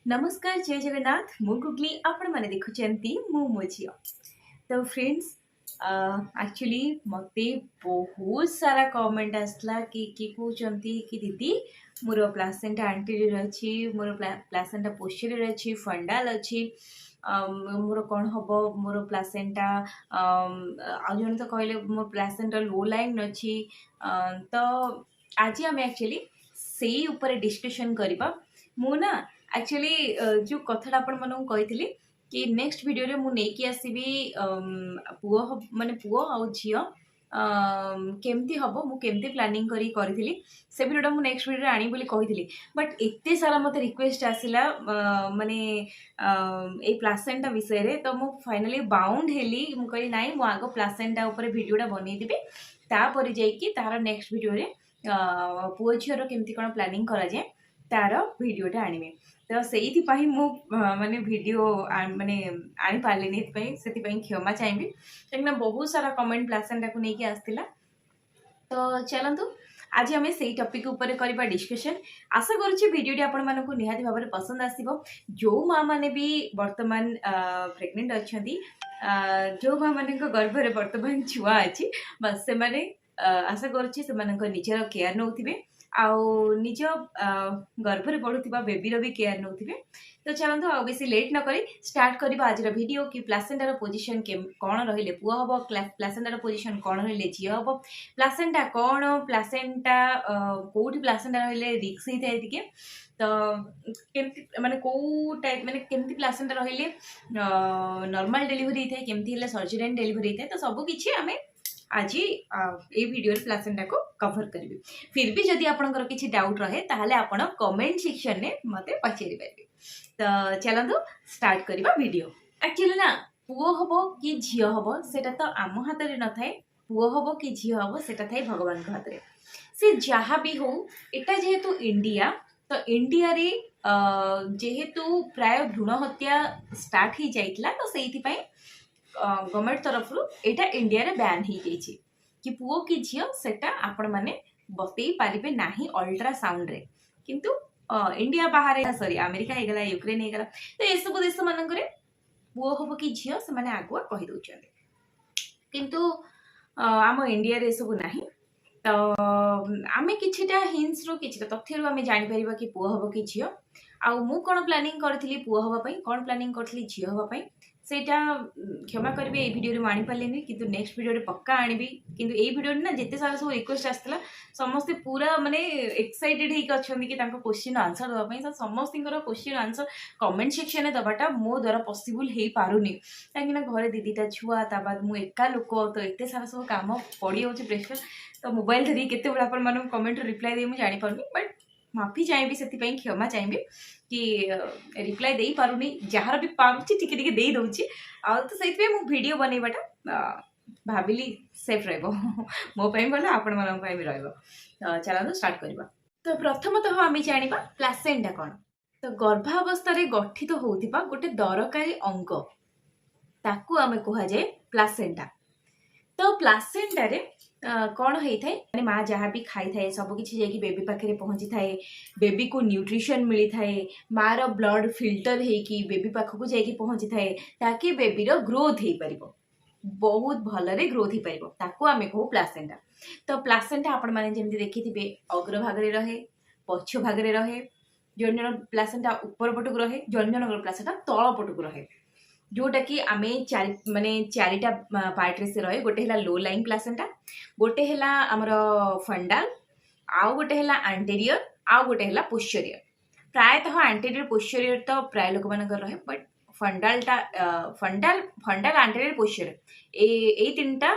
नमस्कार जय जगन्नाथ मु गुगली आपण मैंने देखुंती मु मो झी। तो फ्रेंड्स एक्चुअली मते बहुत सारा कमेंट आसला कि कहते कि दीदी मोर प्लासेंटा एंटीरियर अच्छी मोर प्लासेंटा पोस्टीरियर अच्छी फंडाल अच्छी मोर कौन हम मोर प्लासेंटा आ जन तो कहले मोर प्लासेंटा लो लाइन अच्छी। तो आज आम एक्चुअली से ऊपर डिस्कशन करबा मु ना एक्चुअली जो कथा आपण मानू कही कि नेक्स्ट वीडियो रे मु नेकी आसीबी पुओ माने पुओ आ झियो केमती हबो मु केमती प्लानिंग करी करथिली से वीडियो मु नेक्स्ट वीडियो रे आनी बोली कहिथिली। बट एते सारा मते रिक्वेस्ट आसिला माने ए प्लासेंटा विषय रे तो मु फाइनली बाउंड हेली मु कहि नाही मु आगो प्लासेंटा ऊपर वीडियोटा बनै दिबी तापर जाईकी तार नेक्स्ट वीडियो रे पुओ झियो केमती कोन प्लानिंग करा जाय तार वीडियोटा आनिबे। तो से माने वीडियो माने आनी पार्लिनी से क्षमा चाहिए कहीं बहुत सारा कमेंट प्लासेंटा को लेकिन आसला। तो चलतु आज आम से टॉपिक ऊपर करबा डिस्कशन। आशा करुच्ची वीडियो आपण मानक निहाती भाव में पसंद आसो। जो माँ मैंने भी वर्तमान प्रेग्नेंट अच्छा जो माँ मान गर्भ में वर्तमान छुआ अच्छी बस से माने आशा करुच्ची से निजर केयर नौ आउ निज गर्भरे बढ़ुवा बेबीर भी केयर नौ। तो चलते आ बेसी लेट न करी स्टार्ट करबा आज वीडियो कि प्लासेंटार पोजीशन कौन रहिले पुओ हम प्लासेंटार पोजीशन कौन रहिले झियो हम प्लासेंटा कौन प्लासेंटा कोठी प्लासेंटा रहिले रिक्स ही थाए टिके। तो केमती माने को टाइप माने केमती प्लासेंटा रहिले नॉर्मल डिलीवरी थाए केमती हेले सर्जरीन डिलीवरी थाए। तो सब किछि आमे आज ये वीडियो प्लासेंटा को कवर करी। फिर भी जदि आपनकर किछि डाउट रहे ताहले आपण कमेंट सेक्शन में मते पचारि पारे। तो चलतु स्टार्ट करबा वीडियो। एक्चुअली ना पुओ हबो कि झियो हबो सेटा तो आम हाथ रे न थाए पुओ हबो कि झियो हबो सेटा थाए भगवान के हाथ रे। से जहा भी हो एटा जेहेतु इंडिया तो इंडिया रे जेहेतु प्राय भ्रूण हत्या स्टार्ट ही जाइतला तो सेइथि पई गवर्नमेंट तरफ एटा इंडिया रे बैन ही जाइछि कि पुओ कि झियो सेटा आपण माने बतई पारिबे नाही अल्ट्रासाउंड रे। किंतु इंडिया बाहर सॉरी अमेरिका हे गला यूक्रेन हे गला तो ए सब देश मानकरे पुओ हबो कि झियो से माने आगुआ कहि दउछन्ते किंतु आम इंडिया रे सब नाही। तो आमे किछिटा हिंट्स रो किछिटा तथ्य रो आमे जानि परिबा कि पुओ हबो कि झियो आ मु कोन प्लानिंग करथिली पुओ हबा पई कोन प्लानिंग करथिली झियो हबा पई सेटा क्षमा करेंगे ये वीडियो रे मानी पालेनी किंतु नेक्स्ट वीडियो रे पक्का आनिबी। किंतु ए वीडियो रे ना जेते सारा सब रिक्वेस्ट आस्तला समस्त पूरा माने एक्साइटेड हेक अछंदी कि तांको क्वेश्चन आंसर दबा पई समस्तिंकर क्वेश्चन आंसर कमेंट सेक्शन में दबाटा मो द्वारा पॉसिबल हे पारुनी काहेकि ना घरे दीदीटा छुआ ता बाद मु एका लोक तो एते सारा सब काम पड़ी होची प्रेशर तो मोबाइल धरी केते बडा अपन मानु कमेंट रिप्लाई दे मु जानि पारुनी। बट माफी चाहिए से क्षमा चाहिए कि रिप्लाई दे पारुनी जार भी पार्टी टिके टिके दे दउची आ तो सही मु वीडियो बनैबाटा भाविली सेफ रहबो मो पई बोला आपण मन पई भी रहबो। चलो स्टार्ट करबा। तो प्रथमतः आम जानिबा प्लासेंटा कौन। तो गर्भावस्था रे गठित होउथिबा गोटे दरकारी अंग ताकू आमे कहा जाए प्लासेंटा। तो प्लासेंटा रे कौन होता है माँ जहाँ भी खाई थाए सब किसी जाकि बेबी पाखे पहुँची थाए बेबी को न्यूट्रिशन मिली थाए माँ रो ब्लड फिल्टर होगी बेबी पाखक जाकि पहुँची थाए ताकि बेबीर ग्रोथ हो पार बहुत भलरे ग्रोथ हो पार ताकू आमे कहू प्लासेंटा। तो प्लासेंटा आपण मैंने जमी देखिथे अग्रभाग रहे पक्ष भाग रहे जन जन प्लासेंटा उपर पटक रहे जन जन प्लासेंटा तल पटक रहे जोटा कि आमे माने चारिटा पार्ट रे से रहे गोटे हला लो लाइन प्लासेंटा गोटे हला हमर फंडाल आउ गोटे हला एंटीरियर आउ गोटे हला पोस्टीरियर। प्रायतः एंटीरियर पोस्टीरियर तो प्राय लोक मान रहे बट फंडालटा फंडाल एंटीरियर पोस्टीरियर ए तीनटा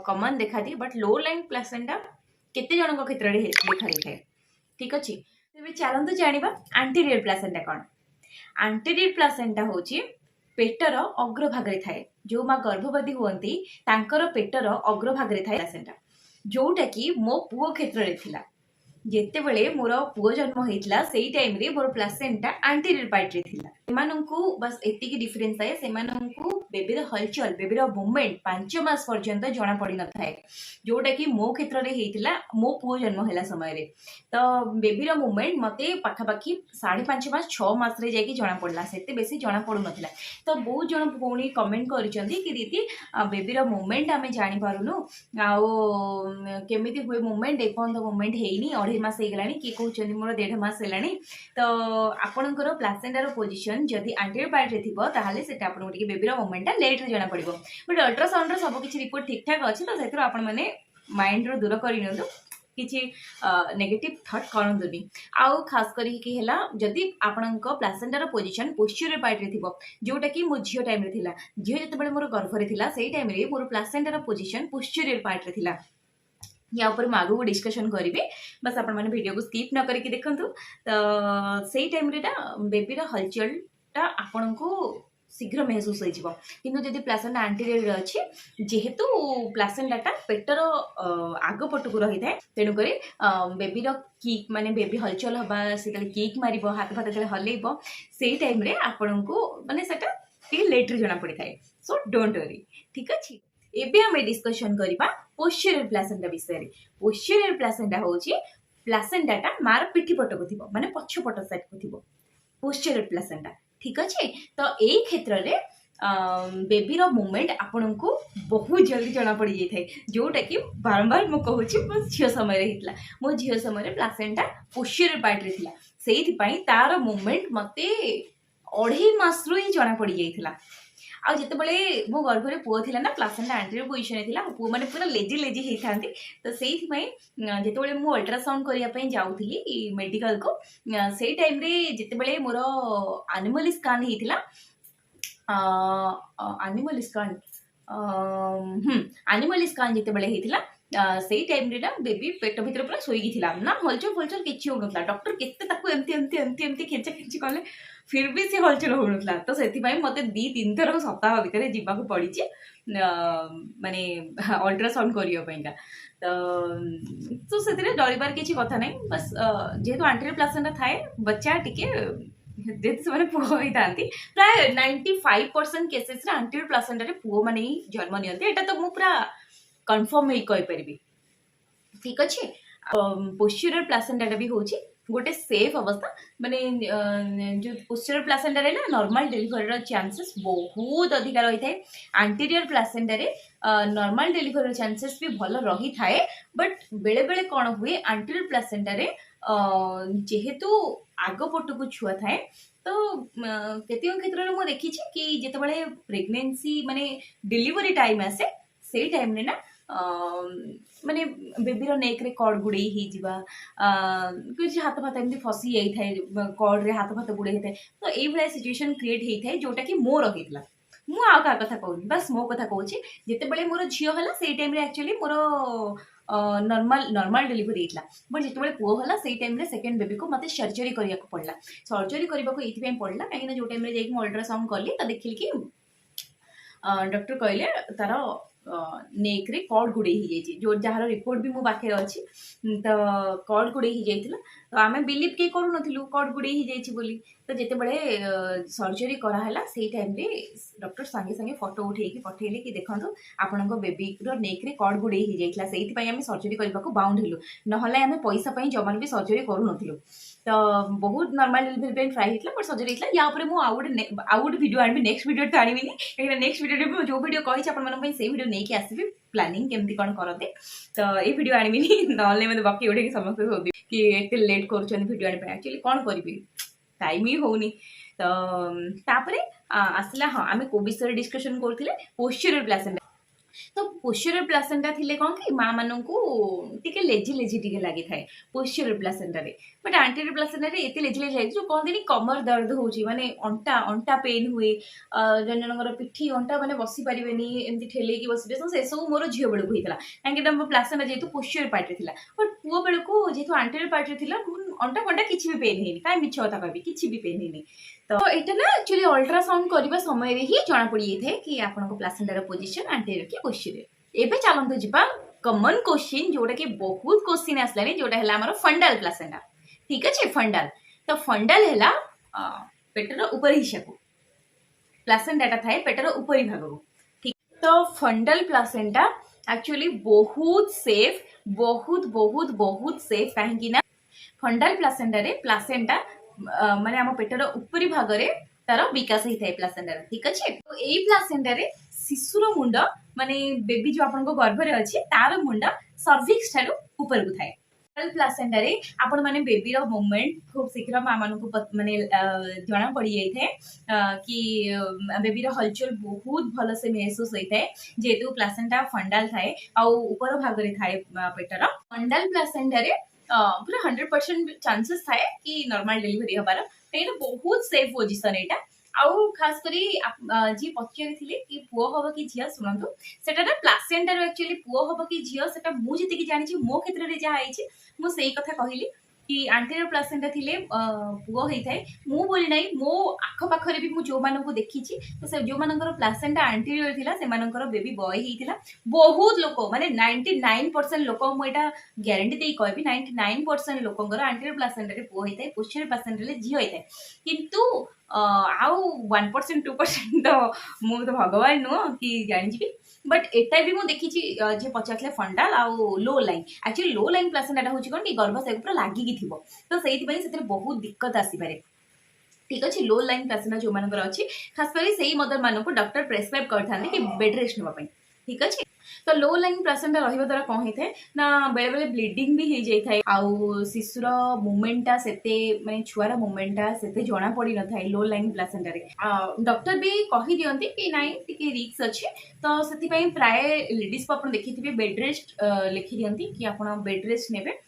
कॉमन देखा दी बट लो लाइन प्लासेंटा केते जनक क्षेत्र रे देखा दी थाए। ठीक अछि तेबे चलंतु जानिबा एंटीरियर प्लासेंटा कोन। एंटीरियर प्लासेंटा होची पेटर अग्रभाग रे थाए जो माँ गर्भवती हुअंती तांकर पेटर अग्रभाग रे थाए प्लासेंटा जोटा कि मो पुओ क्षेत्र रे थिला जेते बेले मोर पुओ जन्म होइतला सेही टाइम रे मोर प्लासेंटा एंटीरियर पार्ट रे थिला। सेमानंकु बस एतिकी डिफरेंस थाए सेमानंकु बेबीर हलचल बेबीर मुवमेंट 5 मास पर्यंत जना पड़ी न थाए जोटा कि मो क्षेत्र में होता मो पुओ जन्म है समय तो बेबीर मुवमेंट मते पाखापाखि 5.5 मास 6 मास रे जाके जना पड़ला से बेसी जना पड़ू नथिला तो बहुत जन भौणी कमेंट करिसेंती कि दीदी बेबीर मुवमेंट आमे जानि पारुनु आउ केमिति हुए मुवमेंट एपन मुवमेंट हेइनी 2.5 मास हे गलानी कि कहउचंदी मोर 1.5 मास हेलानी तो आपणकर प्लासेंटार पोजिशन जदि आंटीरियर पार्ट रे थिबो ताहाले सेटा आपन टिके बेबीर मुवमेंट लेट रे जना पड़िबो बट अल्ट्रासाउंड रो सब किछि रिपोर्ट ठीक ठाक अछि तो सेतिर आपन माने माइंड रो दूर करि नंदु किछि नेगेटिव थॉट करंदुनी आउ खास करी कि हैला जदि आपणक प्लासेंटार पोजिशन पोस्टीरियर पार्ट रे थिबो जोटा कि मो झियो टाइम रे थिला झियो जते बेले मोर गर्भ रे थिला सेही टाइम रे मोर प्लासेंटार पोजिशन पोस्टीरियर पार्ट रे थिला या ऊपर मैं आगू डिस्कशन करी बस आपण मैंने वीडियो को स्किप न करके देखंतु तो सेही टाइम रे बेबीर हलचल टा आपन को शीघ्र महसूस हो किंतु जदि प्लासेंटा आंटीरियर अच्छी जेहेतु प्लासेंटाटा पेटर आग पटक रही है तेणुक बेबीर किक माने बेबी हलचल हवा से किक मार हाथ फाथ जो हल्ब से टाइम रे आपण को माने सेटा लेट रे जना पड़ी थाए सो डोंट वरी ठीक अच्छे एबे हमें डिस्कशन करबा पोस्टीरियर प्लासेंटा विषय रे पोस्टीरियर प्लासेंटा होची प्लासेंटाटा मार पिठी पटक थिबो माने पछ पट साइड को थिबो पोस्टीरियर प्लासेंटा ठीक अच्छे तो यही क्षेत्र में बेबीर मुवमेंट आपण को बहुत जल्दी जना पड़ जाए जोटा कि बारंबार मुझे कहूँ मो झील समय होता मो झील समय प्लासेंटा पोस्टीरियर पार्ट रे थिला सेइथिपाई तार मुवमेंट मते 2.5 मास रु ही जना पड़ जाइथिला आ जितेबाला मो गर्भ में पुओ थिला ना प्लासेंटा आंटीरियर पोजिशन थिला पुओ माने पूरा लेजी लेजी होता तो सेइथिपाई जितेबाला मु अल्ट्रासाउंड करने जाऊली मेडिकल को से टाइम रे जितेबाला मोर एनिमल स्कान होता एनिमल स्कान जितेबाला होता से टाइम रे ना बेबी पेट भीतर पूरा सोईकी थिला ना हलचल फलचल किछि होनथला डॉक्टर केते ताकू एमती खेचा खेची कले फिर भी से हलचल होनथला तो सेथिपाई मते 2-3 थर सप्ताह भितर जीवाक पड़ी माने अल्ट्रासाउंड करियो पइका तो से डरबार किसी कथा ना बस जेहेतु आंटीरियर प्लासेंटा थाए बच्चा टिके जेहेतु से पुओ होता प्राय 95% केसेस रे आंटीरियर प्लासेंटा रे पुओ माने ही जन्म नियंती एटा तो मु पूरा कन्फर्म ही कहि परिबी ठीक अच्छे पोस्टीरियर प्लासेंटा भी होची गोटे सेफ अवस्था माने जो पोस्टीरियर प्लासेंटा रे ना नॉर्मल डिलीवरी रो चांसेस बहुत अधिक रही थाए आंटीरियर प्लासेंटा रे नॉर्मल डिलीवरी रो चांसेस भी भल रही थाए बट बेले बेले कौन हुए आंटीरियर प्लासेंटा रे जेहेतु आग पटकू छुआ थाए तो केते क्षेत्र में देखी कि जितेबाला प्रेगनेंसी माने डिलीवरी टाइम आसे से टाइम रे ना माने बेबीर नेक रे कॉर्ड गुड़े ही जीवा कुछ हाथ फाथ एमती फसी जाई थाए कॉर्ड रे हाथ फाथ गुड़े थाए तो एई भला सिचुएशन क्रिएट हेई थाए जोटा कि मोर होइतला मु आ का कथा कहूनी बस मो कथा कहूची जेतेबेले मोर झियो हला सेई टाइम रे एक्चुअली मोर नॉर्मल डिलीवरी होता बट जितेबाला पुओ हला सेई टाइम रे सेकंड बेबी को मते सर्जरी करिया को पड़ला सर्जरी करबा को एथि पड़ला काहे ना जो टाइम रे जाई अल्ट्रासाउंड करली त देखिल कि डॉक्टर कहले तार नेक रे कॉर्ड गुड़े ही जाइए जो जार रिपोर्ट भी मो पाखे अच्छी तो कॉर्ड गुड़े ही जाइए तो आम बिलीव किए करूँ नथिलु कॉर्ड गुड़े ही जाइए बोली तो जितेबाला सर्जरी कराला से टाइम रे डॉक्टर संगे संगे फोटो उठे पठेले कि देखो आपण बेबी नेक रे कॉर्ड गुड़े ही जाइए से आम सर्जरी करने को बाउंड हेलु ना आम पैसा जमा भी सर्जरी करूँ नथिलु तो बहुत नॉर्मल डिलीवरी पे ट्राई होता बट सर्जरी होता या मुझे आउ गोटे वीडियो आनी नेक्स्ट वीडियो तो आनी कहीं नेक्स्ट वीडियो जो वीडियो कही आपंप से वीडियो नहीं आसबि प्लानिंग केमती कौन करते तो ये वीडियो आनी ना मतलब बकी उठे समस्त सोधी कि एत लेट कर वीडियो आने एक्चुअली कौन करी टाइम ही होनी तो तापरे आसला हाँ आम को विषय डिस्कशन करते पोस्टीरियर प्लासेंटा तो पोस्टीरियर प्लासेंटा थिले कौन कि माँ मानू टिके लेजी लेजी टिके लगी थाए पोस्टीरियर प्लासेंटा रे बट आंटीरियर प्लासेंटा रे एते लेजी लेजी जो कहते कमर दर्द होची माने अंटा अंटा पेन हुए जन जनकर पिठी अंटा माने बसी पारिबेनी एमती ठेले की बसिबे तो से सब मोर झियो बेलू होइतला काहेकि प्लासेंटा जेहेतु पोस्टीरियर पार्ट रे थिला बट पुओ बेलू जेहेतु आंटीरियर पार्ट रे थिला अंटा फंटा किसी भी पेन हेनी काहे मिछ कथा कहबी किसी भी पेन हेनी तो यहाँ ना एक्चुअली अल्ट्रासाउंड करने समय ही जना पड़ जाए कि आपको प्लासेंटार पोजिशन आंटीरियर कि पोस्टीरियर एबे चलते जीवा कॉमन क्वेश्चन जोटा कि बहुत क्वेश्चन आसला जोटा है आम फंडाल प्लासेंटा ठीक अच्छे फंडाल तो फंडाल है पेटर ऊपर हिस्सा को प्लासेंटा थाए पेटर उपरी भाग को ठीक। तो फंडल प्लासेंटा एक्चुअली बहुत सेफ, बहुत बहुत बहुत सेफ कहीं ना फंडाल प्लासेंटा रे प्लासेंटा माने आम पेटर उपरी भाग रे तार विकास होता है प्लासेंटा ठीक अच्छे। तो यही प्लासेंटा रे शिशुर मुंड माने बेबी जो आपन गर्भ रे अच्छे तार मुंड सर्विक्स ठारू ऊपर को थाए। प्लासेंटा रे आपण माने बेबी रो मूवमेंट खूब शीघ्र मां मान को माने जना पड़ी जाई थे कि बेबी रो हलचल बहुत भल से महसूस होई थे जेतु प्लासेंटा फंडाल थाए आ ऊपर भाग रे थाए पेटर। फंडाल प्लासेंटा रे पूरा 100% चांसेस थाए कि नॉर्मल डिलीवरी हबार एटा बहुत सेफ पोजिशन एटा। आउ खास करी जी पचारि थिले कि पुओ हबो कि झिया सुनंतु सेटा प्लासेंटा रो एक्चुअली पुओ हबो कि झिया सेटा मु जति कि जानि छि मो क्षेत्र रे जा आइछि मु सेही कथा कहिली कि आंटीर प्लासेंटा थिले पुओ होई थाए मु बोली नै मो आख पाखरे भी मु जो मानन को देखि छि तो से जो मानकर प्लासेंटा आंटीरियर थिला से मानकर बेबी बॉय हिथिला। बहुत लोक माने 99% लोक मु एटा ग्यारंटी देई कहबी 99% लोकंगर आंटीरियर प्लासेंटा रे पुओ होई थाए पोस्टीरियर प्लासेंटा रे झियो होई थाए किंतु आउ 1% 2% तो मु तो भगवान नु कि जानि छि बट एटा भी मु देखि छि जे पचारले फंडाल आउ low line actually low line placenta होछि कोन कि गर्भाशय ऊपर लागि कि थिबो तो सेति पई सेते बहुत दिक्कत आसी पारे ठीक अच्छे। लो लाइन प्लासेंटा जो मानकर अच्छी खास कर सही मदर मान को डॉक्टर प्रेस्क्राइब करते कि बेड रेस्ट नापी ठीक अच्छे। तो लो लाइन प्लासेंटा रहिबा द्वारा कौन होता है ना बेले बेले ब्लीडिंग भी हो जाए थाए आउ शिशुर मूवमेंटा सेते माने छुआर मूवमेंटा सेते जना पड़ी न थाए लो लाइन प्लासेंटा रे डॉक्टर भी कहि दियंती कि नाइ टिके रिस्क अछि तो सेति पई प्राय लेडीज को अपन देखिथिबे बेड रेस्ट लिखि दियंती कि आपण बेड रेस्ट नेबे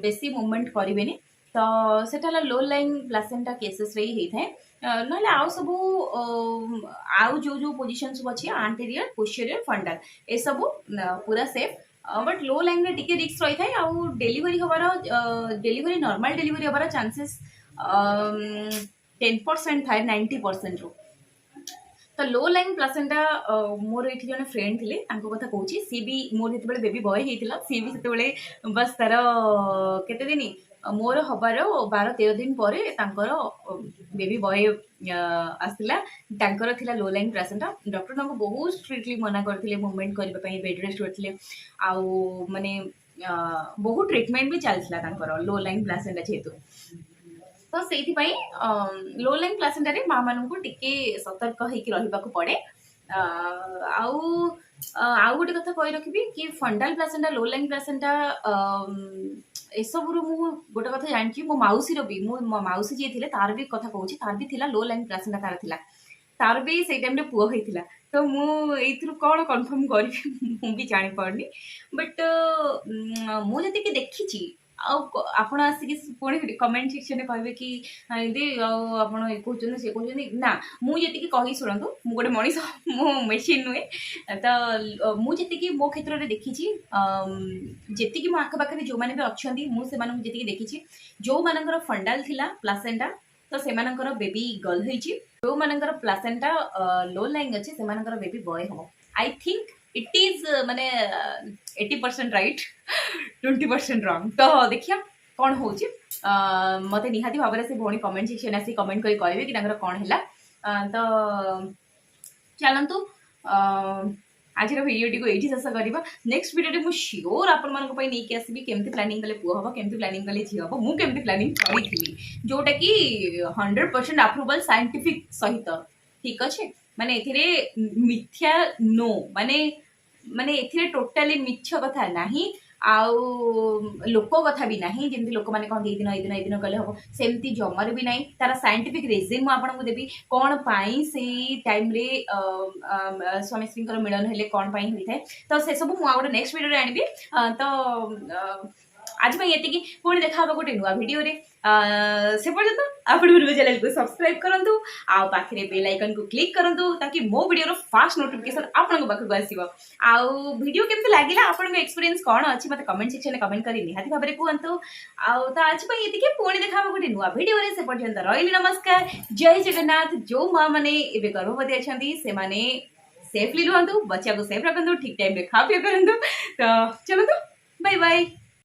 बेसी मूवमेंट करिवेनी तो सेटा लो लाइन प्लासेंटा केसेस रे ही थाए ना आउ सब आउ जो जो पोजिशन सब अच्छी आंटीरियर पोस्टीरियर फंडाल ए सब पूरा सेफ बट लो लाइन रे टिके रिस्क रही थाए आउ डेलीवरी हबार डेलीवरी नॉर्मल डेलीवरी हबार चांसेस 10% थाए 90% रो। तो लो लाइन प्लासेंटा मोर ये जन फ्रेंड थे कथा कहूँ सी भी मोर जो बेबी बॉय होता सी भी से बस तार केते दिन मोर हबार 12-13 दिन पर बेबी बॉय आसला थिला लो लाइन प्लासेंटा डॉक्टर बहुत स्ट्रिक्टली मना करते मूवमेंट करने बेड रेस्ट करते आउ माने बहुत ट्रिटमेंट भी चलता लो लाइन प्लासेंटा जेहेतु तो से लो लाइन प्लासेंटा रे माँ मान को टिके सतर्क होकर रहा पड़े। आउ गोटे कथा कही रखी कि फंडाल प्लासेंटा लो लाइन प्लासेंटा एसबू मु गोटे कथा जानी मो मौसी भी मो मौसी जी थे तार भी कथा कहूँ तार भी थिला लो लाइन प्लासेंटा तार भी से टाइम पुओ होता तो मुझे कौन कन्फर्म करी मु भी जानी पारनी बट मुझे देखी आपण आसिक पुणी कमेंट सेक्शन कहे कि दे आपड़ ये कहते सी कहते ना मुझे कही शुणु मु गोटे मनीष मो मेसीन नुहे तो मुझे मो क्षेत्र में देखी जी मो आखपाखे जो मैंने भी अच्छा मुझे देखी जो मानकर फंडाल थिला प्लासेंटा तो से बेबी गर्ल हो जो मानकर प्लासेंटा लो लाइन अच्छे से बेबी बॉय हम आई थिंक इट इज माने 80% राइट 20% रॉन्ग तो देखिया कौन हो मत निहाती भाव से भौणी कमेंट सेक्शन आसी कमेंट कर कहे कि कौन है तो चलतु आज भिडियो को ये शेष करवा नेक्स्ट भिडियो मुझे श्योर आपकी आसबि केमती प्लानिंग कले पुओ हम केमती प्लानिंग कले झी हम मुझे प्लानिंग करी जोटा कि 100% अप्रूवल साइंटिफिक सहित ठीक अच्छे माने एथिरे मिथ्या नो माने माने एथिरे टोटाली मिछ कथा नाही आउ लोक कथा भी नाही जेमती लोक माने कहते ये दिन कले हम सेमती जमार भी नाही तार साइंटिफिक रीजन मु आपन को देबी कोन पाई से टाइम रे स्वामी स्त्री मिलन हेले कोन पाई होई थाए तो से सब मु आउट नेक्स्ट वीडियो रे आनिबी तो आज मैं ये पुणी देखा गोटे नुआ भिडियो से पर्यंत आप चैनल को सब्सक्राइब करूँ आखिरे बेल आइकन को क्लिक करूँ ताकि मो वीडियो फास्ट नोटिफिकेशन आपण पाखक आसो आउ वीडियो केमती लगे आपण एक्सपीरियंस कौन अच्छी मतलब कमेंट सेक्शन में कमेंट कर निहाती भाव में कहतु आउ तो आज ये पुणी देखा गोटे नुआ भिडियो से पर्यंत रही नमस्कार जय जगन्नाथ जो माँ मैंने गर्भवती अच्छा से सेफली रुहतु बच्चा को सेफ रखु ठीक टाइम खा पी करूँ तो चलतु बाय बाय।